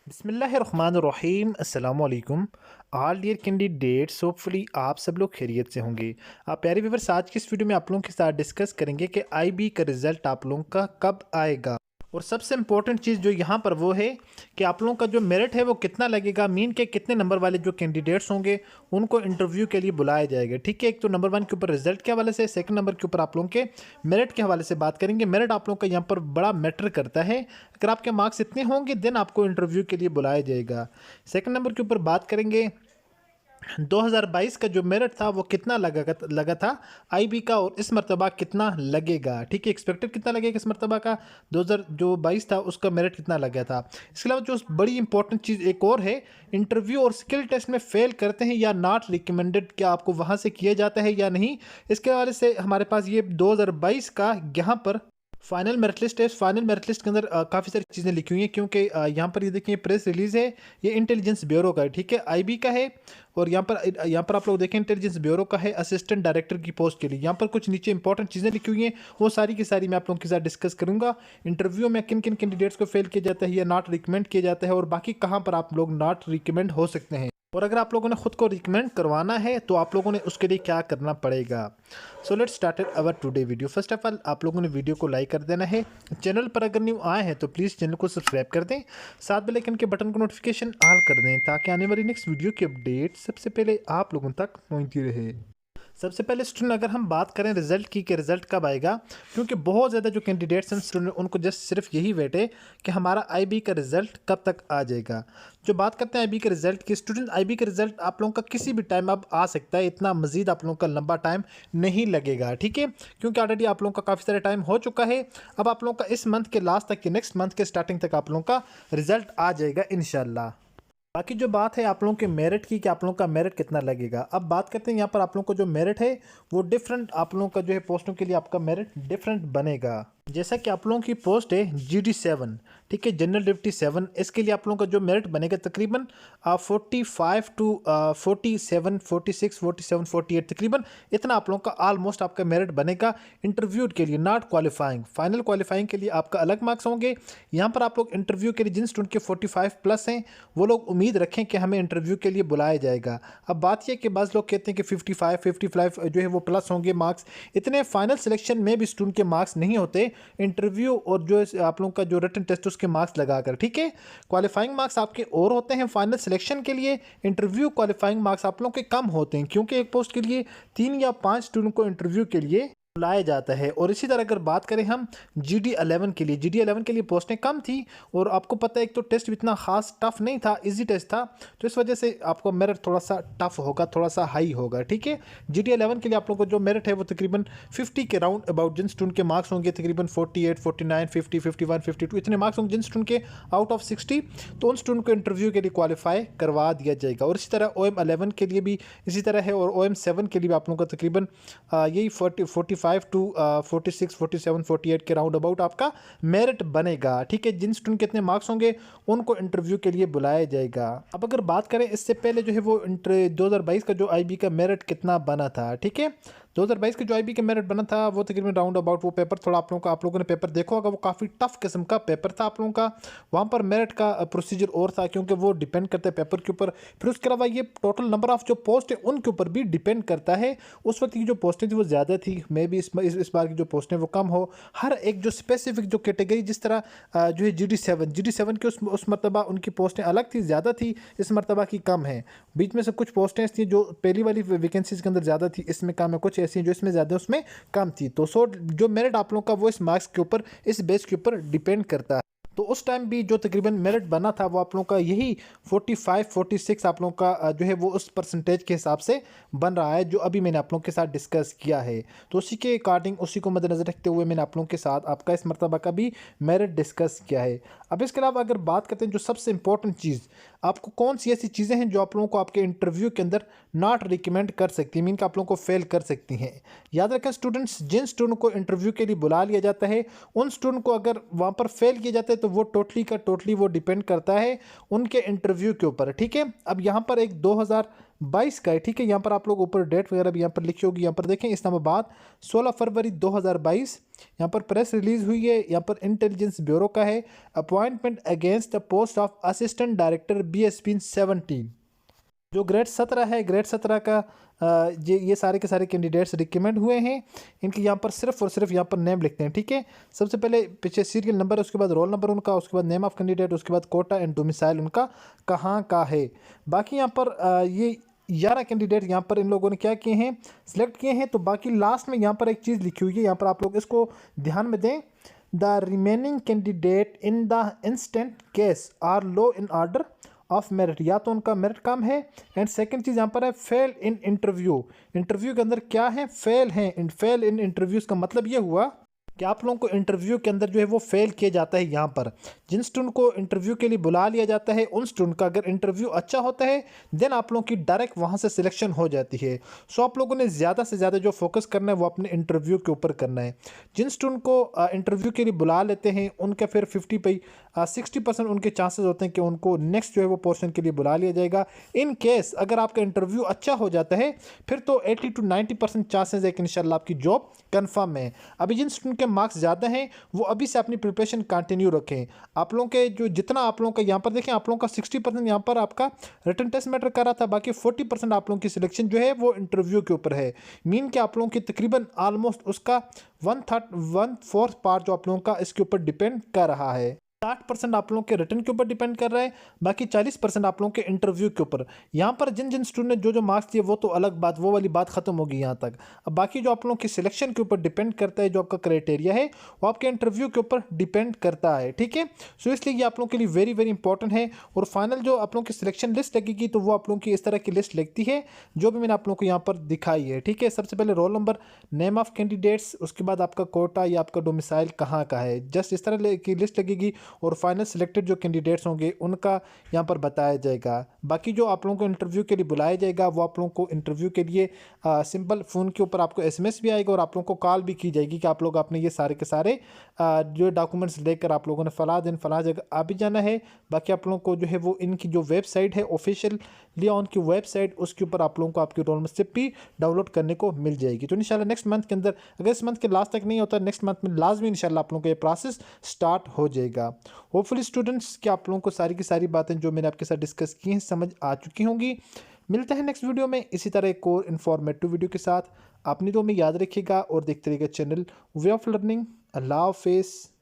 बिस्मिल्लाहिर्रहमानिर्रहीम अस्सलाम वालेकुम ऑल डियर कैंडिडेट्स। होपफुली आप सब लोग खैरियत से होंगे। आप प्यारे व्यूअर्स, आज की इस वीडियो में आप लोगों के साथ डिस्कस करेंगे कि आईबी का रिज़ल्ट आप लोगों का कब आएगा। और सबसे इम्पोर्टेंट चीज़ जो यहाँ पर वो है कि आप लोगों का जो मेरिट है वो कितना लगेगा, मीन के कितने नंबर वाले जो कैंडिडेट्स होंगे उनको इंटरव्यू के लिए बुलाया जाएगा। ठीक है, एक तो नंबर 1 के ऊपर रिजल्ट के हवाले से, सेकंड नंबर के ऊपर आप लोगों के मेरिट के हवाले से बात करेंगे। मेरिट आप लोगों का यहाँ पर बड़ा मैटर करता है। अगर आपके मार्क्स इतने होंगे देन आपको इंटरव्यू के लिए बुलाया जाएगा। सेकंड नंबर के ऊपर बात करेंगे 2022 का जो मेरिट था वो कितना लगा था आईबी का, और इस मरतबा कितना लगेगा। ठीक है, एक्सपेक्टेड कितना लगेगा इस मरतबा का, 2022 था उसका मेरिट कितना लगा था। इसके अलावा जो बड़ी इंपॉर्टेंट चीज़ एक और है, इंटरव्यू और स्किल टेस्ट में फेल करते हैं या नॉट रिकमेंडेड, क्या आपको वहाँ से किया जाता है या नहीं। इसके हवाले से हमारे पास ये 2022 का यहाँ पर फाइनल मेरिट लिस्ट है। इस फाइनल मेरिट लिस्ट के अंदर काफ़ी सारी चीज़ें लिखी हुई हैं, क्योंकि यहाँ पर ये देखिए प्रेस रिलीज़ है, ये इंटेलिजेंस ब्यूरो का है। ठीक है, आईबी का है। और यहाँ पर आप लोग देखें इंटेलिजेंस ब्यूरो का है, असिस्टेंट डायरेक्टर की पोस्ट के लिए। यहाँ पर कुछ नीचे इंपॉर्टेंट चीज़ें लिखी हुई हैं, वो सारी की सारी मैं आप लोगों के साथ डिस्कस करूँगा। इंटरव्यू में किन किन कैंडिडेट्स को फेल किया जाता है या नॉट रिकमेंड किया जाता है, और बाकी कहाँ पर आप लोग नॉट रिकमेंड हो सकते हैं। और अगर आप लोगों ने खुद को रिकमेंड करवाना है तो आप लोगों ने उसके लिए क्या करना पड़ेगा। So let's start our today video. First of all आप लोगों ने वीडियो को लाइक कर देना है। चैनल पर अगर न्यू आए हैं तो प्लीज़ चैनल को सब्सक्राइब कर दें, साथ बेल आइकन के बटन को नोटिफिकेशन ऑल कर दें, ताकि आने वाली नेक्स्ट वीडियो की अपडेट सबसे पहले आप लोगों तक पहुँचती रहे। सबसे पहले स्टूडेंट अगर हम बात करें रिजल्ट की कि रिजल्ट कब आएगा, क्योंकि बहुत ज़्यादा जो कैंडिडेट्स हैं स्टूडेंट उनको जस्ट सिर्फ यही वेट है कि हमारा आईबी का रिजल्ट कब तक आ जाएगा। जो बात करते हैं आईबी के रिजल्ट की, स्टूडेंट आईबी का रिजल्ट आप लोगों का किसी भी टाइम अब आ सकता है, इतना मजीद आप लोगों का लंबा टाइम नहीं लगेगा। ठीक है, क्योंकि ऑलरेडी आप लोगों का काफ़ी सारा टाइम हो चुका है। अब आप लोगों का इस मंथ के लास्ट तक, नेक्स्ट मंथ के स्टार्टिंग तक आप लोगों का रिजल्ट आ जाएगा इंशाल्लाह। बाकी जो बात है आप लोगों के मेरिट की कि आप लोगों का मेरिट कितना लगेगा, अब बात करते हैं यहाँ पर आप लोगों को जो मेरिट है वो डिफरेंट आप लोगों का जो है पोस्टों के लिए आपका मेरिट डिफरेंट बनेगा। जैसा कि आप लोगों की पोस्ट है GD7, ठीक है, जनरल डिप्टी 7, इसके लिए आप लोगों का जो मेरिट बनेगा तकरीबन 45 टू 47 46 47 48 तकरीबन इतना आप लोगों का ऑलमोस्ट आपका मेरिट बनेगा इंटरव्यू के लिए, नॉट क्वालिफाइंग। फाइनल क्वालिफाइंग के लिए आपका अलग मार्क्स होंगे। यहाँ पर आप लोग इंटरव्यू के लिए जिन स्टूडेंट के 45 प्लस हैं वो लोग उम्मीद रखें कि हमें इंटरव्यू के लिए बुलाया जाएगा। अब बात यह कि बाज़ लोग कहते हैं कि 55 जो है वो प्लस होंगे मार्क्स, इतने फाइनल सिलेक्शन में भी स्टूडेंट के मार्क्स नहीं होते इंटरव्यू और जो आप लोगों का जो रिटन टेस्ट उसके मार्क्स लगाकर। ठीक है, क्वालिफाइंग मार्क्स आपके और होते हैं फाइनल सिलेक्शन के लिए, इंटरव्यू क्वालिफाइंग मार्क्स आप लोगों के कम होते हैं, क्योंकि एक पोस्ट के लिए 3 या 5 स्टूडेंट को इंटरव्यू के लिए बुलाया जाता है। और इसी तरह अगर बात करें हम GD11 के लिए, GD11 के लिए पोस्टें कम थी, और आपको पता है एक तो टेस्ट इतना खास टफ नहीं था, इजी टेस्ट था, तो इस वजह से आपको मेरिट थोड़ा सा टफ होगा, थोड़ा सा हाई होगा। ठीक है, GD11 के लिए आप लोगों को जो मेरिट है वो तकरीबन 50 के राउंड अबाउट जिन स्टूडेंट के मार्क्स होंगे तकरीबन 48 49 50 51 52 इतने मार्क्स होंगे जिन स्टूडेंट के आउट ऑफ 60, तो उन स्टूडेंट को इंटरव्यू के लिए क्वालिफाई करवा दिया जाएगा। और इसी तरह OM11 के लिए भी इसी तरह है, और OM7 के लिए भी आप लोगों को तकरीबन यही 45 टू 46 47 48 के राउंड अबाउट आपका मेरिट बनेगा। ठीक है, जिन स्टूडेंट के इतने मार्क्स होंगे उनको इंटरव्यू के लिए बुलाया जाएगा। अब अगर बात करें इससे पहले जो है वो 2022 का जो आईबी का मेरिट कितना बना था। ठीक है, 2022 के जो आईबी का मेरिट बना था वो तकरीबन राउंड अबाउट, वो पेपर थोड़ा आप लोगों ने पेपर देखा होगा, वो काफ़ी टफ किस्म का पेपर था आप लोगों का। वहाँ पर मेरिट का प्रोसीजर और था, क्योंकि वो डिपेंड करता है पेपर के ऊपर। फिर उसके अलावा ये टोटल नंबर ऑफ जो पोस्ट है उनके ऊपर भी डिपेंड करता है। उस वक्त की जो पोस्टें थी वो ज़्यादा थी, मे भी इस बार की जो पोस्टें वो कम हो। हर एक जो स्पेसिफिक जो कैटेगरी, जिस तरह जो है GD7 के उस मरतबा उनकी पोस्टें अलग थी, ज़्यादा थी, इस मरतबा की कम है। बीच में से कुछ पोस्टें थी जो पहली वाली वैकेंसीज के अंदर ज़्यादा थी, इसमें कम है, कुछ ऐसी जो इसमें ज़्यादा उसमें कम थी। तो जो मेरिट आप लोगों का वो इस मार्क्स के ऊपर, इस बेस के ऊपर डिपेंड करता है। तो उस टाइम भी जो तकरीबन मेरिट बना था वो आप लोगों का यही 45 46 आप लोगों का जो है वो उस परसेंटेज के हिसाब से बन रहा है, जो अभी मैंने आप लोगों के साथ डिस्कस किया है। तो उसी के अकॉर्डिंग, उसी को मद्देनजर रखते हुए मैंने आप लोगों के साथ आपका इस मरतबा का भी मेरिट डिस्कस किया है। अब इसके अलावा अगर बात करते हैं जो सबसे इंपॉर्टेंट चीज़, आपको कौन सी ऐसी चीज़ें हैं जो आप लोगों को आपके इंटरव्यू के अंदर नॉट रिकमेंड कर सकती हैं, मीन कि आप लोगों को फेल कर सकती हैं। याद रखें स्टूडेंट्स, जिन स्टूडेंट को इंटरव्यू के लिए बुला लिया जाता है उन स्टूडेंट को अगर वहाँ पर फेल किया जाता है तो तो वो टोटली का टोटली वो डिपेंड करता है उनके इंटरव्यू के ऊपर, ठीक है। अब यहाँ पर एक 2022 का है, ठीक है। यहाँ पर आप लोग ऊपर डेट वगैरह भी यहाँ पर लिखी होगी। यहाँ पर देखें, इस्लामाबाद 16 फरवरी 2022 यहाँ पर प्रेस रिलीज हुई है। यहाँ पर इंटेलिजेंस ब्यूरो का है, appointment against the post of assistant director BSP 17। जो ग्रेड 17 है, ग्रेड 17 का ये सारे के सारे कैंडिडेट्स रिकमेंड हुए हैं। इनके यहाँ पर सिर्फ और सिर्फ यहाँ पर नेम लिखते हैं, ठीक है। सबसे पहले पीछे सीरियल नंबर, उसके बाद रोल नंबर उनका, उसके बाद नेम ऑफ कैंडिडेट, उसके बाद कोटा एंड डोमिसाइल उनका कहाँ का है। बाकी यहाँ पर ये 11 कैंडिडेट यहाँ पर इन लोगों ने क्या किए हैं, सिलेक्ट किए हैं। तो बाकी लास्ट में यहाँ पर एक चीज़ लिखी हुई है, यहाँ पर आप लोग इसको ध्यान में दें। The remaining candidate in the instant case are low in order of merit, या तो उनका मेरिट कम है। एंड सेकंड चीज़ यहाँ पर है फेल इन इंटरव्यू। इंटरव्यू के अंदर क्या है, फेल हैं। फेल इन इंटरव्यूज़ का मतलब ये हुआ कि आप लोगों को इंटरव्यू के अंदर जो है वो फेल किया जाता है। यहाँ पर जिन स्टूडेंट को इंटरव्यू के लिए बुला लिया जाता है, उन स्टूडेंट का अगर इंटरव्यू अच्छा होता है देन आप लोगों की डायरेक्ट वहाँ से सिलेक्शन हो जाती है। सो आप लोगों ने ज़्यादा से ज़्यादा जो फोकस करना है वो अपने इंटरव्यू के ऊपर करना है। जिन स्टूडेंट को इंटरव्यू के लिए बुला लेते हैं उनका फिर 60% उनके चांसेस होते हैं कि उनको नेक्स्ट जो है वो पोर्शन के लिए बुला लिया जाएगा। इन केस अगर आपका इंटरव्यू अच्छा हो जाता है फिर तो 80 to 90% चांसेस है कि इंशाल्लाह आपकी जॉब कन्फर्म है। अभी जिन स्टूडेंट के मार्क्स ज़्यादा हैं वो अभी से अपनी प्रिपरेशन कंटिन्यू रखें। आप लोगों के जो जितना आप लोगों का यहाँ पर देखें, आप लोगों का 60% यहाँ पर आपका रिटन टेस्ट मैटर कर रहा था, बाकी 40% आप लोगों की सिलेक्शन जो है वो इंटरव्यू के ऊपर है। मीन कि आप लोगों की तकरीबन ऑलमोस्ट उसका 1/4 पार्ट जो आप लोगों का इसके ऊपर डिपेंड कर रहा है। 60% आप लोगों के रिटर्न के ऊपर डिपेंड कर रहा है, बाकी 40% आप लोगों के इंटरव्यू के ऊपर। यहाँ पर जिन जिन स्टूडेंट ने जो मार्क्स दिए वो तो अलग बात, वो वाली बात खत्म होगी यहाँ तक। अब बाकी जो आप लोगों की सिलेक्शन के ऊपर डिपेंड करता है, जो आपका क्राइटेरिया है वो आपके इंटरव्यू के ऊपर डिपेंड करता है, ठीक है। सो इसलिए ये आप लोगों के लिए वेरी वेरी इंपॉर्टेंट है। और फाइनल जो आप लोगों की सिलेक्शन लिस्ट लगेगी तो वो आप लोगों की इस तरह की लिस्ट लगती है जो भी मैंने आप लोगों को यहाँ पर दिखाई है, ठीक है। सबसे पहले roll number, name of candidates, उसके बाद आपका कोटा या आपका डोमिसाइल कहाँ का है, जस्ट इस तरह की लिस्ट लगेगी। और फाइनल सिलेक्टेड जो कैंडिडेट्स होंगे उनका यहाँ पर बताया जाएगा। बाकी जो आप लोगों को इंटरव्यू के लिए बुलाया जाएगा वो आप लोगों को इंटरव्यू के लिए सिंपल फ़ोन के ऊपर आपको SMS भी आएगा और आप लोगों को कॉल भी की जाएगी कि आप लोग अपने ये सारे के सारे जो डॉक्यूमेंट्स लेकर आप लोगों ने फला दिन फला जगह आ भी जाना है। बाकी आप लोगों को जो है वो इनकी जो वेबसाइट है ऑफिशियल लिया उनकी वेबसाइट, उसके ऊपर आप लोगों को आपकी रोल नंबर स्लिप भी डाउनलोड करने को मिल जाएगी। तो इंशाल्लाह नेक्स्ट मंथ के अंदर, अगर इस मंथ के लास्ट तक नहीं होता नेक्स्ट मंथ में लाजमी इंशाल्लाह आप लोगों का ये प्रोसेस स्टार्ट हो जाएगा। होपफुली स्टूडेंट्स कि आप लोगों को सारी की सारी बातें जो मैंने आपके साथ डिस्कस की हैं समझ आ चुकी होंगी। मिलते हैं नेक्स्ट वीडियो में इसी तरह एक और इन्फॉर्मेटिव वीडियो के साथ। अपनी दुआ में याद रखिएगा और देखते रहिएगा चैनल वे ऑफ लर्निंग। अल्लाह हाफिज़।